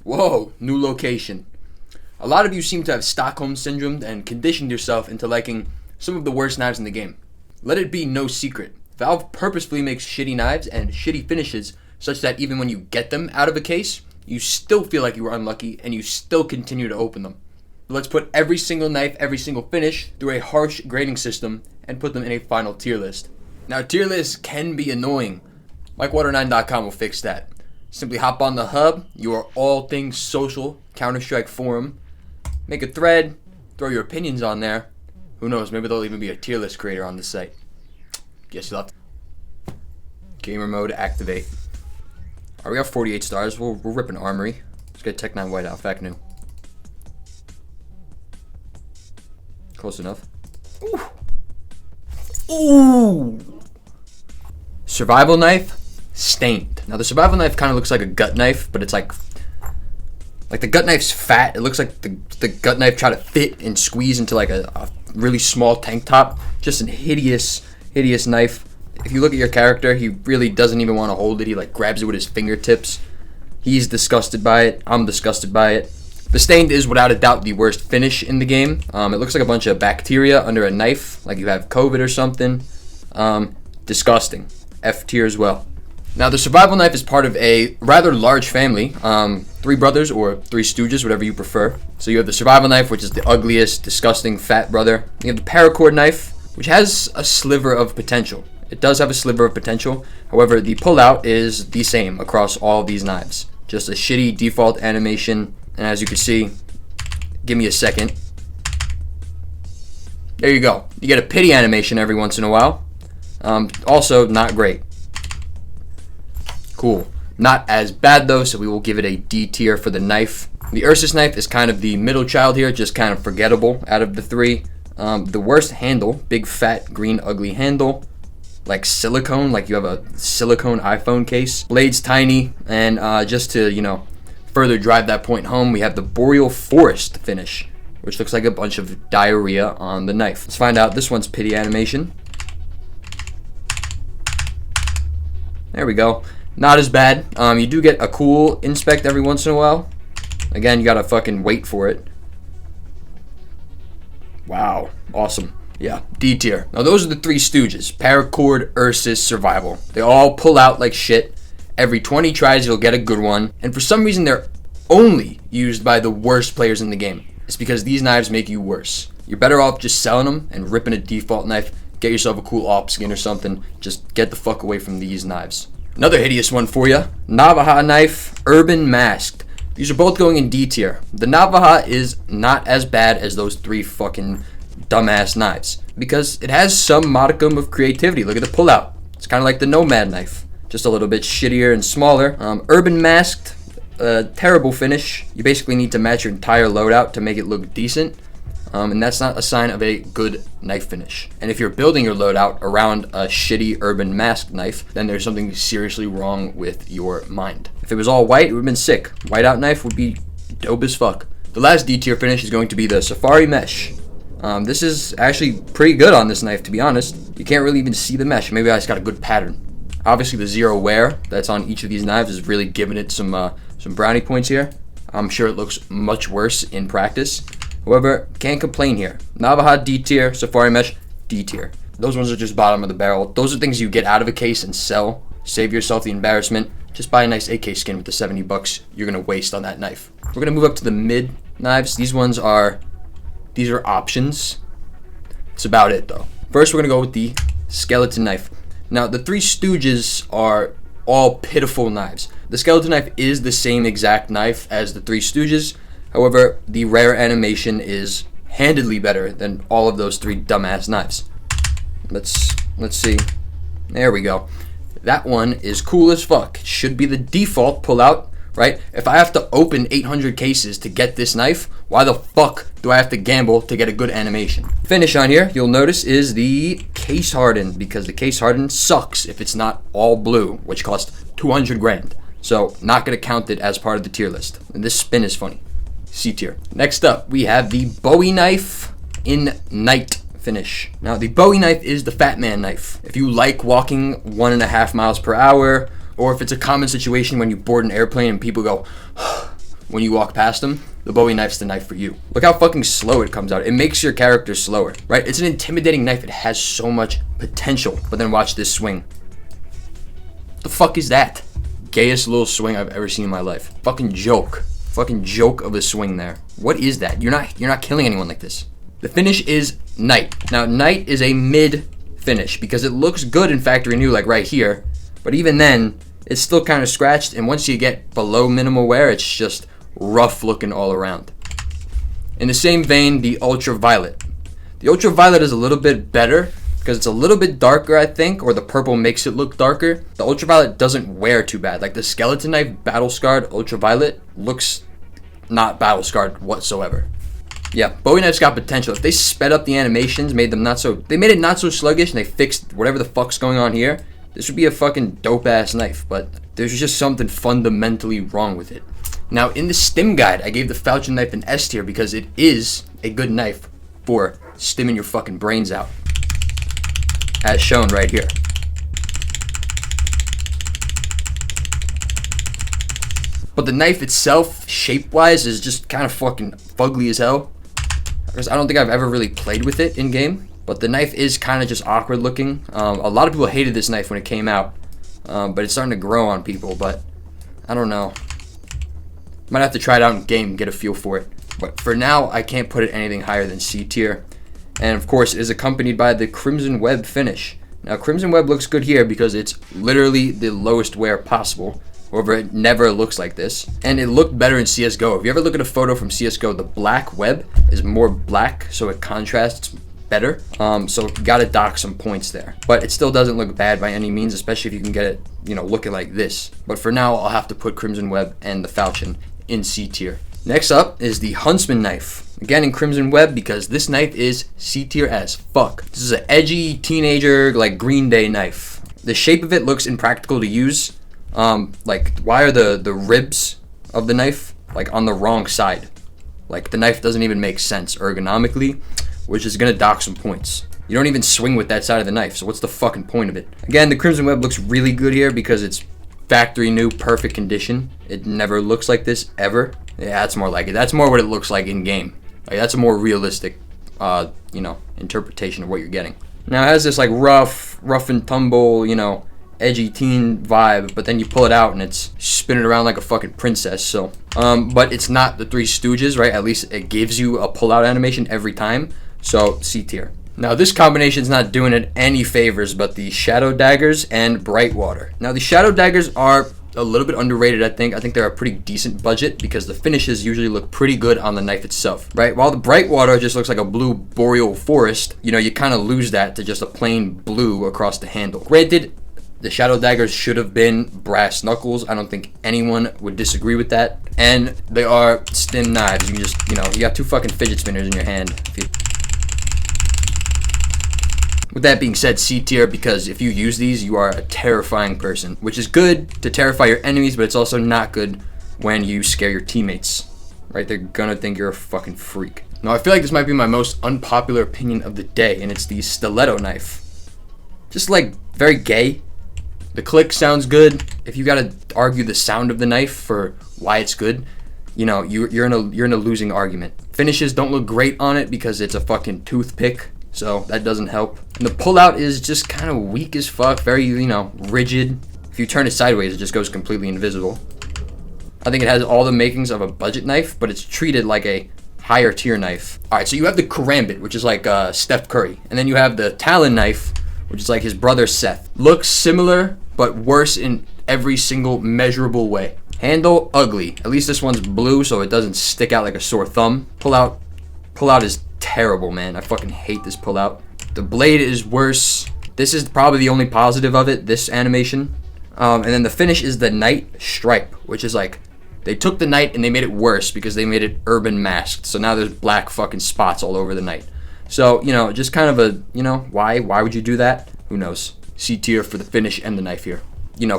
Whoa, new location. A lot of you seem to have Stockholm Syndrome and conditioned yourself into liking some of the worst knives in the game. Let it be no secret, Valve purposefully makes shitty knives and shitty finishes such that even when you get them out of a case, you still feel like you were unlucky and you still continue to open them. Let's put every single knife, every single finish through a harsh grading system and put them in a final tier list. Now, tier lists can be annoying. MikeWater9.com will fix that. Simply hop on the hub, your all things social Counter-Strike forum, make a thread, throw your opinions on there. Who knows, maybe there'll even be a tier list creator on the site. Guess you'll have to. Gamer mode activate. Alright, we got 48 stars. We're ripping armory. Let's get Tech 9 Whiteout, fact new. Close enough. Ooh. Ooh. Survival knife, stained. Now the survival knife kind of looks like a gut knife, but it's like the gut knife's fat. It looks like the gut knife tried to fit and squeeze into like a really small tank top. Just a hideous knife. If you look at your character, he really doesn't even want to hold it. He like grabs it with his fingertips. He's disgusted by it. I'm disgusted by it. The stained is without a doubt the worst finish in the game. It looks like a bunch of bacteria under a knife, like you have COVID or something. Disgusting. F tier as well. Now the survival knife is part of a rather large family, 3 brothers or 3 stooges, whatever you prefer. So you have the survival knife, which is the ugliest, disgusting, fat brother. You have the paracord knife, which has a sliver of potential. It does have a sliver of potential. However, the pullout is the same across all of these knives. Just a shitty default animation. And as you can see, give me a second. There you go. You get a pity animation every once in a while. Also, not great. Cool. Not as bad though, so we will give it a D tier for the knife. The Ursus knife is kind of the middle child here, just kind of forgettable out of the 3. The worst handle, big fat green ugly handle, like silicone, like you have a silicone iPhone case. Blade's tiny, and just to, further drive that point home, we have the Boreal Forest finish, which looks like a bunch of diarrhea on the knife. Let's find out this one's pity animation. There we go. Not as bad. You do get a cool inspect every once in a while. Again, you gotta fucking wait for it. Wow. Awesome. Yeah, D tier. Now those are the 3 stooges. Paracord, Ursus, Survival. They all pull out like shit. Every 20 tries you'll get a good one. And for some reason they're only used by the worst players in the game. It's because these knives make you worse. You're better off just selling them and ripping a default knife. Get yourself a cool op skin or something. Just get the fuck away from these knives. Another hideous one for you. Navaja knife, Urban Masked. These are both going in D tier. The Navaja is not as bad as those 3 fucking dumbass knives because it has some modicum of creativity. Look at the pullout. It's kind of like the Nomad knife, just a little bit shittier and smaller. Urban Masked, terrible finish. You basically need to match your entire loadout to make it look decent. And that's not a sign of a good knife finish. And if you're building your loadout around a shitty Urban Masked knife, then there's something seriously wrong with your mind. If it was all white, it would have been sick. Whiteout knife would be dope as fuck. The last D tier finish is going to be the Safari Mesh. This is actually pretty good on this knife, to be honest. You can't really even see the mesh. Maybe I just got a good pattern. Obviously, the zero wear that's on each of these knives is really giving it some brownie points here. I'm sure it looks much worse in practice. However, can't complain here. Navaja D tier, Safari Mesh D tier. Those ones are just bottom of the barrel. Those are things you get out of a case and sell. Save yourself the embarrassment. Just buy a nice AK skin with the $70 you're gonna waste on that knife. We're gonna move up to the mid knives. These are options. That's about it though. First, we're gonna go with the skeleton knife. Now, the 3 stooges are all pitiful knives. The skeleton knife is the same exact knife as the 3 stooges. However, the rare animation is handedly better than all of those 3 dumbass knives. Let's see. There we go. That one is cool as fuck. It should be the default pullout, right? If I have to open 800 cases to get this knife, why the fuck do I have to gamble to get a good animation? Finish on here, you'll notice, is the case hardened, because the case hardened sucks if it's not all blue, which costs 200 grand. So, not gonna count it as part of the tier list. And this spin is funny. C tier. Next up, we have the Bowie knife in night finish. Now, the Bowie knife is the fat man knife. If you like walking 1.5 miles per hour, or if it's a common situation when you board an airplane and people go, when you walk past them, the Bowie knife's the knife for you. Look how fucking slow it comes out. It makes your character slower, right? It's an intimidating knife. It has so much potential. But then watch this swing. The fuck is that? Gayest little swing I've ever seen in my life. Fucking joke. Fucking joke of a swing there. What is that? You're not killing anyone like this. The finish is Knight. Now, Knight is a mid finish because it looks good in factory new, like right here. But even then, it's still kind of scratched. And once you get below minimal wear, it's just rough looking all around. In the same vein, the Ultraviolet. The Ultraviolet is a little bit better because it's a little bit darker, I think, or the purple makes it look darker. The Ultraviolet doesn't wear too bad. Like the Skeleton Knife Battle Scarred Ultraviolet looks not battle scarred whatsoever. Yeah, Bowie knife's got potential. If they sped up the animations, made it not so sluggish, and they fixed whatever the fuck's going on here, this would be a fucking dope ass knife. But there's just something fundamentally wrong with it. Now, in the stim guide, I gave the Falchion knife an S tier because it is a good knife for stimming your fucking brains out, as shown right here. But the knife itself, shape-wise, is just kind of fucking fugly as hell. I don't think I've ever really played with it in-game, but the knife is kind of just awkward looking. A lot of people hated this knife when it came out, but it's starting to grow on people, but I don't know. Might have to try it out in game, get a feel for it. But for now, I can't put it anything higher than C tier. And of course, it is accompanied by the Crimson Web finish. Now, Crimson Web looks good here because it's literally the lowest wear possible. However, it never looks like this. And it looked better in CSGO. If you ever look at a photo from CSGO, the black web is more black, so it contrasts better. So you gotta dock some points there. But it still doesn't look bad by any means, especially if you can get it, looking like this. But for now, I'll have to put Crimson Web and the Falchion in C tier. Next up is the Huntsman knife. Again in Crimson Web because this knife is C tier as fuck. This is an edgy teenager, like Green Day knife. The shape of it looks impractical to use. Like, why are the ribs of the knife, like, on the wrong side? Like, the knife doesn't even make sense ergonomically, which is gonna dock some points. You don't even swing with that side of the knife, so what's the fucking point of it? Again, the Crimson Web looks really good here because it's factory new, perfect condition. It never looks like this, ever. Yeah, that's more like it. That's more what it looks like in-game. Like, that's a more realistic, interpretation of what you're getting. Now, it has this, like, rough and tumble, edgy teen vibe, but then you pull it out and it's spinning around like a fucking princess. So but it's not the Three Stooges, right? At least it gives you a pull-out animation every time. So C tier. Now this combination's not doing it any favors, but the Shadow Daggers and Brightwater. Now the Shadow Daggers are a little bit underrated, I think. I think they're a pretty decent budget because the finishes usually look pretty good on the knife itself, right? While the Brightwater just looks like a blue boreal forest, you kind of lose that to just a plain blue across the handle. Granted, the Shadow Daggers should have been brass knuckles. I don't think anyone would disagree with that. And they are stim knives. You can just, you got two fucking fidget spinners in your hand. With that being said, C tier, because if you use these, you are a terrifying person, which is good to terrify your enemies, but it's also not good when you scare your teammates, right? They're gonna think you're a fucking freak. Now, I feel like this might be my most unpopular opinion of the day, and it's the Stiletto knife. Just, like, very gay. The click sounds good. If you gotta argue the sound of the knife for why it's good, you're in a losing argument. Finishes don't look great on it because it's a fucking toothpick, so that doesn't help. And the pullout is just kind of weak as fuck, very, rigid. If you turn it sideways, it just goes completely invisible. I think it has all the makings of a budget knife, but it's treated like a higher tier knife. All right, so you have the Karambit, which is like Steph Curry, and then you have the Talon knife, which is like his brother Seth. Looks similar, but worse in every single measurable way. Handle, ugly. At least this one's blue, so it doesn't stick out like a sore thumb. Pullout is terrible, man. I fucking hate this pullout. The blade is worse. This is probably the only positive of it, this animation. And then the finish is the Night Stripe, which is like, they took the night and they made it worse because they made it urban masked. So now there's black fucking spots all over the night. So, just kind of a, why would you do that? Who knows? C tier for the finish and the knife here.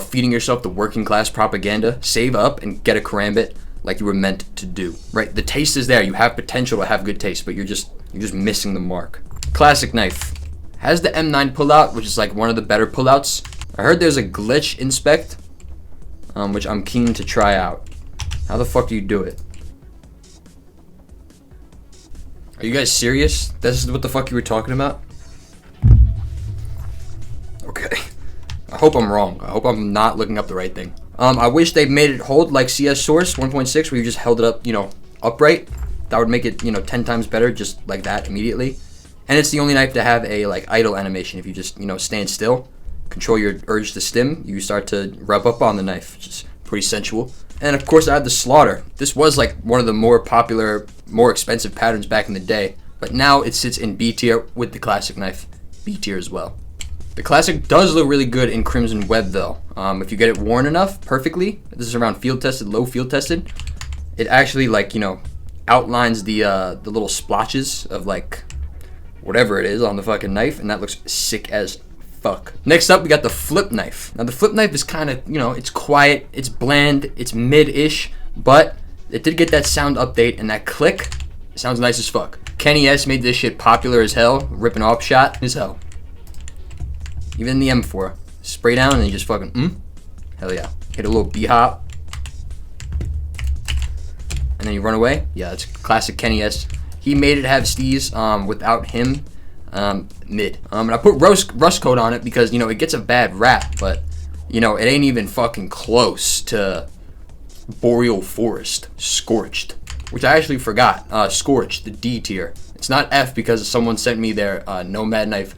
Feeding yourself the working class propaganda. Save up and get a Karambit like you were meant to do, right? The taste is there. You have potential to have good taste, but you're just missing the mark. Classic knife. Has the M9 pullout, which is like one of the better pullouts. I heard there's a glitch inspect, which I'm keen to try out. How the fuck do you do it? Are you guys serious? This is what the fuck you were talking about? Okay. I hope I'm wrong. I hope I'm not looking up the right thing. I wish they made it hold like CS Source 1.6 where you just held it up, upright. That would make it, 10 times better just like that immediately. And it's the only knife to have a like idle animation. If you just, stand still, control your urge to stim, you start to rub up on the knife, which is pretty sensual. And of course I had the Slaughter. This was like one of the more popular, more expensive patterns back in the day, but now it sits in B tier with the classic knife, B tier as well. The classic does look really good in Crimson Web though. If you get it worn enough perfectly, this is around field tested, low field tested, it actually like, outlines the little splotches of like whatever it is on the fucking knife, and that looks sick as fuck. Next up, we got the flip knife. Now the flip knife is kind of, it's quiet, it's bland, it's mid-ish, but it did get that sound update, and that click, it sounds nice as fuck. Kenny S made this shit popular as hell, ripping off shot as hell. Even the M4, spray down and you just fucking, hell yeah. Hit a little B-hop, and then you run away. Yeah, it's classic Kenny S. He made it have steez, without him, mid. And I put rust coat on it because, it gets a bad rap, but, it ain't even fucking close to Boreal Forest, Scorched, which I actually forgot. Scorched, the D tier. It's not F because someone sent me their Nomad knife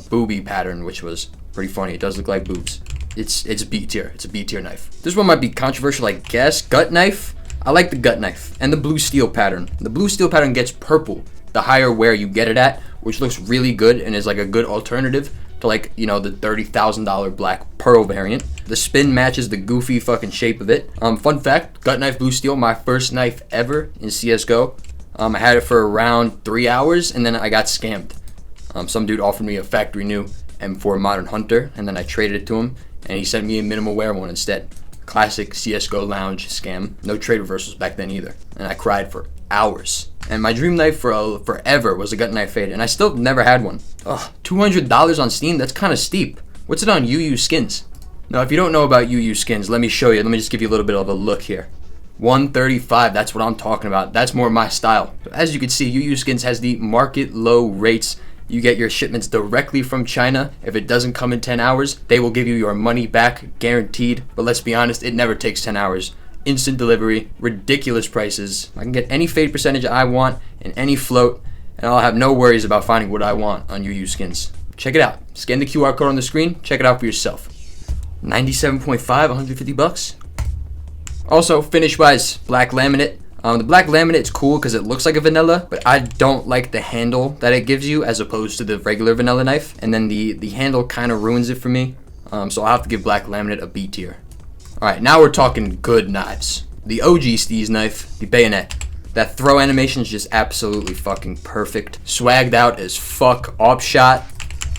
Bowie pattern, which was pretty funny. It does look like boobs. It's B tier. It's a B tier knife. This one might be controversial, I guess. Gut knife. I like the gut knife and the blue steel pattern. The blue steel pattern gets purple the higher wear you get it at, which looks really good and is like a good alternative to like, the $30,000 black pearl variant. The spin matches the goofy fucking shape of it. Fun fact, gut knife blue steel, my first knife ever in CSGO. I had it for around 3 hours and then I got scammed. Some dude offered me a factory new M4 Modern Hunter, and then I traded it to him, and he sent me a minimal wear one instead. Classic CSGO lounge scam. No trade reversals back then either, and I cried for hours. And my dream knife for forever was a gut knife fade, and I still never had one. Ugh, $200 on Steam? That's kind of steep. What's it on UUSkins? Now, if you don't know about UUSkins, let me show you. Let me just give you a little bit of a look here. 135, that's what I'm talking about. That's more my style. As you can see, UUSkins has the market low rates. You get your shipments directly from China. If it doesn't come in 10 hours, they will give you your money back, guaranteed. But let's be honest, it never takes 10 hours. Instant delivery, ridiculous prices. I can get any fade percentage I want in any float, and I'll have no worries about finding what I want on UUSkins. Check it out. Scan the QR code on the screen. Check it out for yourself. 97.5, 150 bucks. Also, finish-wise, black laminate. The black laminate is cool because it looks like a vanilla, but I don't like the handle that it gives you as opposed to the regular vanilla knife. And then the handle kind of ruins it for me. So I'll have to give black laminate a B tier. Alright, now we're talking good knives. The OG Steez knife, the Bayonet. That throw animation is just absolutely fucking perfect. Swagged out as fuck. Op shot,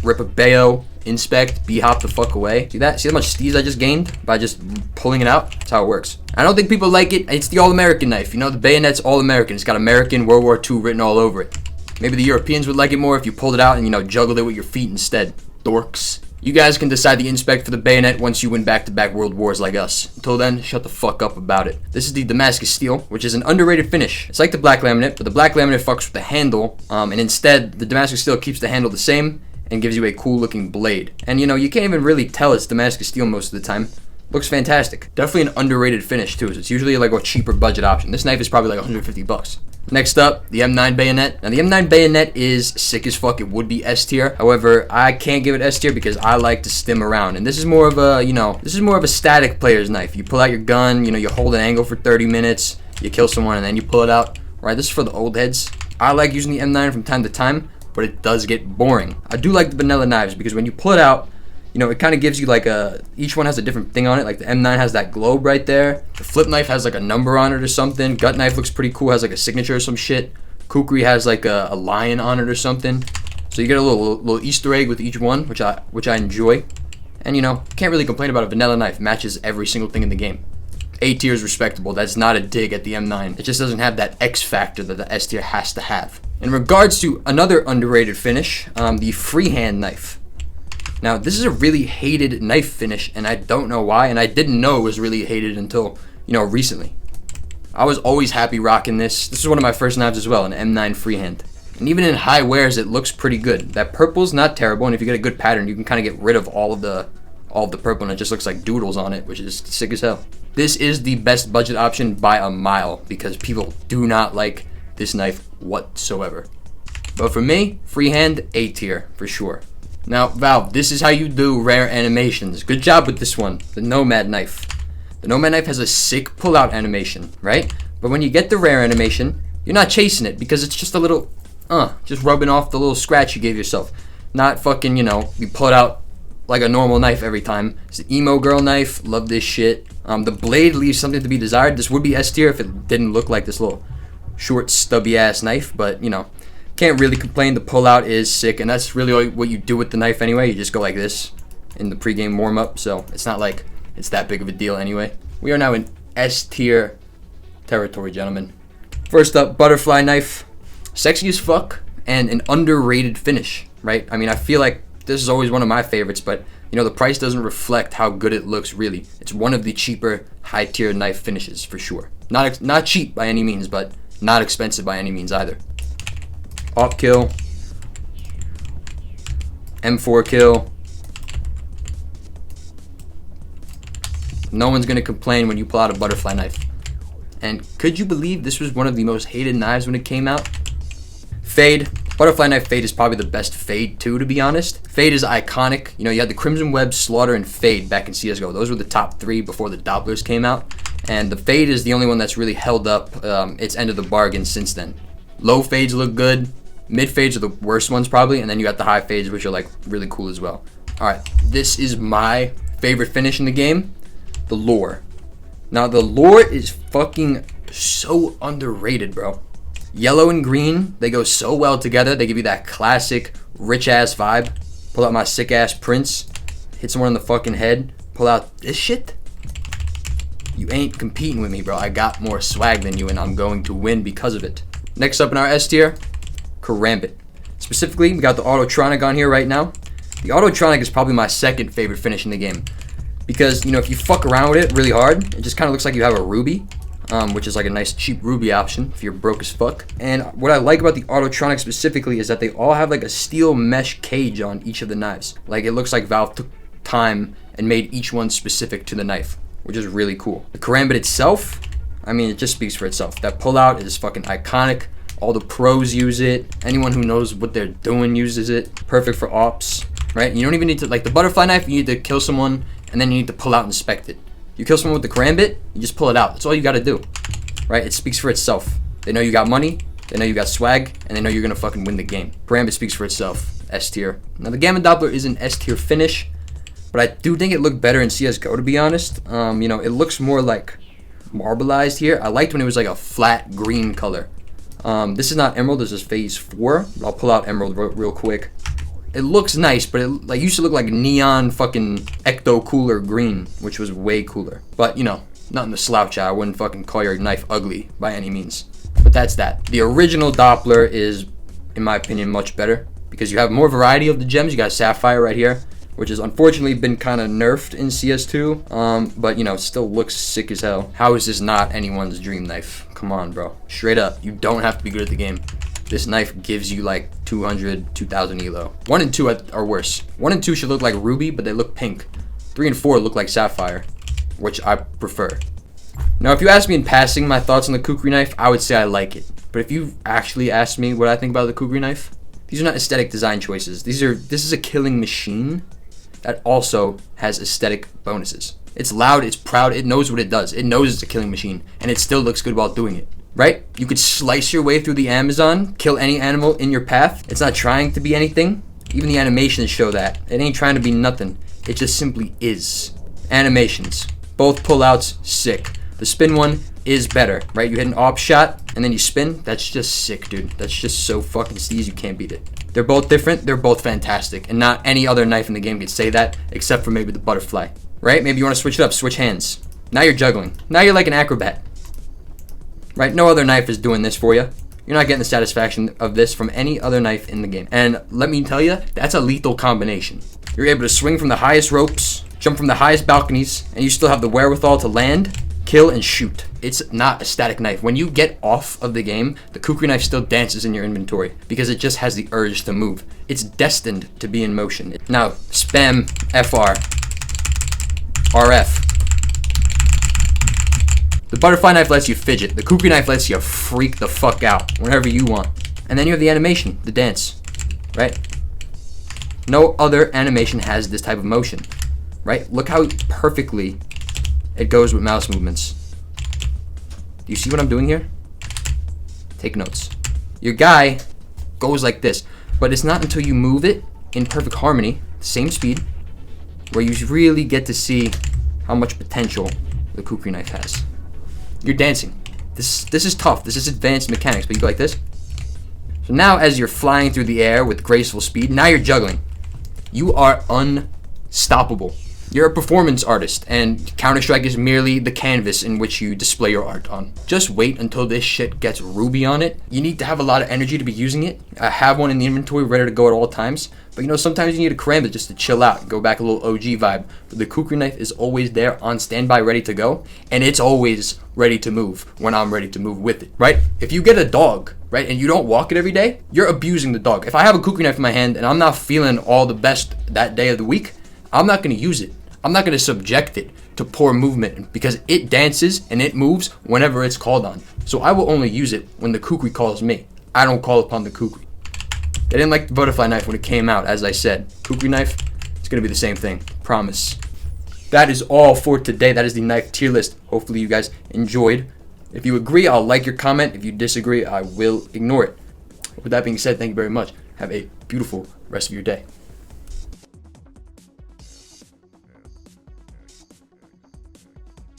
rip a bayo, inspect, B-hop the fuck away. See that? See how much steez I just gained by just pulling it out? That's how it works. I don't think people like it. It's the all-American knife. The Bayonet's all-American. It's got American World War II written all over it. Maybe the Europeans would like it more if you pulled it out and, juggled it with your feet instead. Dorks. You guys can decide the inspect for the Bayonet once you win back-to-back world wars like us. Until then, shut the fuck up about it. This is the Damascus steel, which is an underrated finish. It's like the black laminate, but the black laminate fucks with the handle, and instead, the Damascus steel keeps the handle the same and gives you a cool looking blade. And you can't even really tell it's Damascus steel most of the time. Looks fantastic. Definitely an underrated finish too. So it's usually like a cheaper budget option. This knife is probably like 150 bucks. Next up, the M9 Bayonet. Now the M9 Bayonet is sick as fuck. It would be S tier. However, I can't give it S tier because I like to stim around. And this is more of a, this is more of a static player's knife. You pull out your gun, you hold an angle for 30 minutes, you kill someone, and then you pull it out. Right, this is for the old heads. I like using the M9 from time to time, but it does get boring. I do like the vanilla knives because when you pull it out, it kind of gives you like each one has a different thing on it. Like the M9 has that globe right there. The flip knife has like a number on it or something. Gut knife looks pretty cool, has like a signature or some shit. Kukri has like a lion on it or something. So you get a little Easter egg with each one, which I enjoy. And can't really complain about a vanilla knife. Matches every single thing in the game. A tier is respectable. That's not a dig at the M9. It just doesn't have that X factor that the S tier has to have. In regards to another underrated finish, the freehand knife. Now, this is a really hated knife finish, and I don't know why, and I didn't know it was really hated until, recently. I was always happy rocking this. This is one of my first knives as well, an M9 freehand. And even in high wears, it looks pretty good. That purple's not terrible, and if you get a good pattern, you can kind of get rid of all of the purple, and it just looks like doodles on it, which is sick as hell. This is the best budget option by a mile, because people do not like this knife whatsoever. But for me, freehand, A tier, for sure. Now, Valve, this is how you do rare animations. Good job with this one, the Nomad knife. The Nomad knife has a sick pull-out animation, right? But when you get the rare animation, you're not chasing it, because it's just a little... just rubbing off the little scratch you gave yourself. Not fucking, you pull it out like a normal knife every time. It's an emo girl knife. Love this shit. The blade leaves something to be desired. This would be S tier if it didn't look like this little short, stubby ass knife. But, can't really complain. The pull out is sick. And that's really what you do with the knife anyway. You just go like this in the pregame warm up. So it's not like it's that big of a deal anyway. We are now in S tier territory, gentlemen. First up, butterfly knife. Sexy as fuck, and an underrated finish, right? I mean, I feel like this is always one of my favorites, but, the price doesn't reflect how good it looks, really. It's one of the cheaper, high-tier knife finishes, for sure. Not cheap by any means, but not expensive by any means either. Op kill. M4 kill. No one's going to complain when you pull out a butterfly knife. And could you believe this was one of the most hated knives when it came out? Fade. Butterfly knife fade is probably the best fade too, to be honest. Fade is iconic. You had the Crimson Web, Slaughter, and Fade back in CSGO. Those were the top 3 before the Dopplers came out. And the Fade is the only one that's really held up its end of the bargain since then. Low fades look good. Mid fades are the worst ones probably. And then you got the high fades, which are like really cool as well. Alright, this is my favorite finish in the game. The Lure. Now the Lure is fucking so underrated, bro. Yellow and green, they go so well together. They give you that classic rich-ass vibe. Pull out my sick-ass Prince. Hit someone in the fucking head. Pull out this shit. You ain't competing with me, bro. I got more swag than you, and I'm going to win because of it. Next up in our S tier, Karambit. Specifically, we got the Autotronic on here right now. The Autotronic is probably my second favorite finish in the game. Because, if you fuck around with it really hard, it just kind of looks like you have a ruby. Which is like a nice cheap ruby option if you're broke as fuck. And what I like about the Autotronic specifically is that they all have like a steel mesh cage on each of the knives. Like it looks like Valve took time and made each one specific to the knife, which is really cool. The Karambit itself, I mean, it just speaks for itself. That pullout is fucking iconic. All the pros use it. Anyone who knows what they're doing uses it. Perfect for ops, right? You don't even need to, like the butterfly knife, you need to kill someone and then you need to pull out and inspect it. You kill someone with the Karambit, you just pull it out. That's all you gotta do, right? It speaks for itself. They know you got money, they know you got swag, and they know you're gonna fucking win the game. Karambit speaks for itself. S tier. Now the Gamma Doppler is an S tier finish, but I do think it looked better in CSGO, to be honest. It looks more like marbleized here. I liked when it was like a flat green color. This is not Emerald, this is Phase 4. I'll pull out Emerald real quick. It looks nice, but it used to look like neon fucking ecto cooler green, which was way cooler. But nothing to slouch at. I wouldn't fucking call your knife ugly by any means. But that's that. The original Doppler is, in my opinion, much better because you have more variety of the gems. You got Sapphire right here, which has unfortunately been kind of nerfed in CS2. But it still looks sick as hell. How is this not anyone's dream knife? Come on, bro. Straight up, you don't have to be good at the game. This knife gives you like 200, 2000 elo. 1 and 2 are worse. 1 and 2 should look like ruby, but they look pink. 3 and 4 look like sapphire, which I prefer. Now, if you ask me in passing my thoughts on the Kukri knife, I would say I like it. But if you actually asked me what I think about the Kukri knife, these are not aesthetic design choices. This is a killing machine that also has aesthetic bonuses. It's loud, it's proud, it knows what it does. It knows it's a killing machine, and it still looks good while doing it. Right? You could slice your way through the Amazon, kill any animal in your path. It's not trying to be anything. Even the animations show that. It ain't trying to be nothing. It just simply is. Animations. Both pullouts, sick. The spin one is better, right? You hit an op shot, and then you spin. That's just sick, dude. That's just so fucking steez, you can't beat it. They're both different. They're both fantastic. And not any other knife in the game could say that, except for maybe the butterfly. Right? Maybe you want to switch it up. Switch hands. Now you're juggling. Now you're like an acrobat. Right? No other knife is doing this for you. You're not getting the satisfaction of this from any other knife in the game. And let me tell you, that's a lethal combination. You're able to swing from the highest ropes, jump from the highest balconies, and you still have the wherewithal to land. Kill and shoot. It's not a static knife. When you get off of the game, the Kukri Knife still dances in your inventory because it just has the urge to move. It's destined to be in motion. Now, spam FR, RF. The butterfly knife lets you fidget. The Kukri Knife lets you freak the fuck out whenever you want. And then you have the animation, the dance, right? No other animation has this type of motion, right? Look how perfectly it goes with mouse movements. Do you see what I'm doing here? Take notes. Your guy goes like this, but it's not until you move it in perfect harmony, same speed, where you really get to see how much potential the Kukri Knife has. You're dancing. This is tough. This is advanced mechanics, but you go like this. So now as you're flying through the air with graceful speed, now you're juggling. You are unstoppable. You're a performance artist, and Counter-Strike is merely the canvas in which you display your art on. Just wait until this shit gets Ruby on it. You need to have a lot of energy to be using it. I have one in the inventory ready to go at all times, but you know, sometimes you need a Karambit just to chill out, go back a little OG vibe. But the Kukri Knife is always there on standby, ready to go, and it's always ready to move when I'm ready to move with it, right? If you get a dog, right, and you don't walk it every day, you're abusing the dog. If I have a Kukri Knife in my hand and I'm not feeling all the best that day of the week, I'm not going to use it. I'm not going to subject it to poor movement because it dances and it moves whenever it's called on. So I will only use it when the Kukri calls me. I don't call upon the Kukri. They didn't like the butterfly knife when it came out, as I said. Kukri Knife, it's going to be the same thing. Promise. That is all for today. That is the knife tier list. Hopefully you guys enjoyed. If you agree, I'll like your comment. If you disagree, I will ignore it. With that being said, thank you very much. Have a beautiful rest of your day.